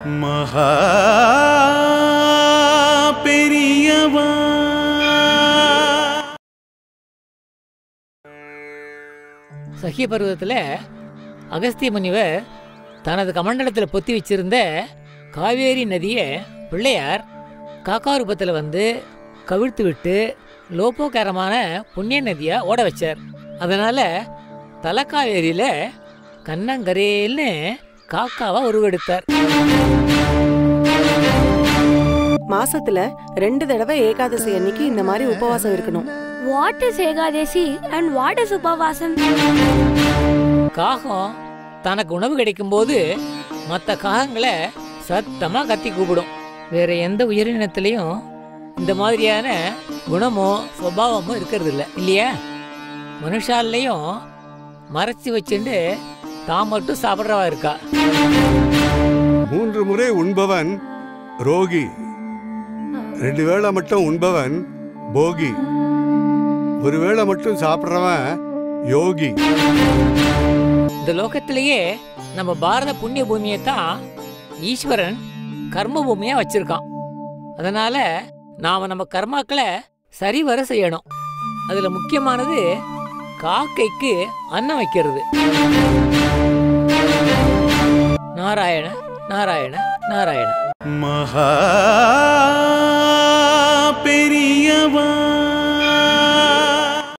மகா பெரியவா. சகிய பருவத்தில் அகஸ்திய முனிவர் தனது கமண்டலத்தில் பொத்தி வச்சிருந்த காவேரி நதியை பிள்ளையார் காக்கா ரூபத்தில் வந்து கவிழ்த்து விட்டு லோபோகாரமான புண்ணிய நதியை ஓட வச்சார். அதனால தலக்காவேரியில் கண்ணங்கரேல்னு காக்காவா உருவெடுத்தார். மாசத்துல 2 தடவை ஏகாதசி அன்னைக்கு இந்த மாதிரி உபவாசம் இருக்கணும். What is Ekadashi and what is உபவாசம்? காகம் தனக்கு உணவு கிடைக்கும் போது மற்ற காகங்களை சத்தமா கத்தி கூப்பிடும். வேற எந்த உயிரினத்திலையும் இந்த மாதிரியான குணமோ சுபாவமோ இருக்கிறது இல்லை இல்லையா? மனுஷாலையும் மறைச்சி வச்சுட்டு தான் மட்டும் சாப்பிட்றவா இருக்கா. 3 முறை உண்பவன் ரோகி, 2 வேளை மட்டும் உண்பவன் போகி, 1 வேளை மட்டும் சாப்பிட்றவன் யோகி. இந்த லோகத்திலேயே நம்ம பாரத புண்ணிய பூமியை தான் ஈஸ்வரன் கர்ம பூமியா வச்சிருக்கான். அதனால நாம நம்ம கர்மாக்களை சரிவர செய்யணும். அதுல முக்கியமானது காக்கைக்கு அன்னம் வைக்கிறது. நாராயண நாராயண நாராயண. மகா பெரிய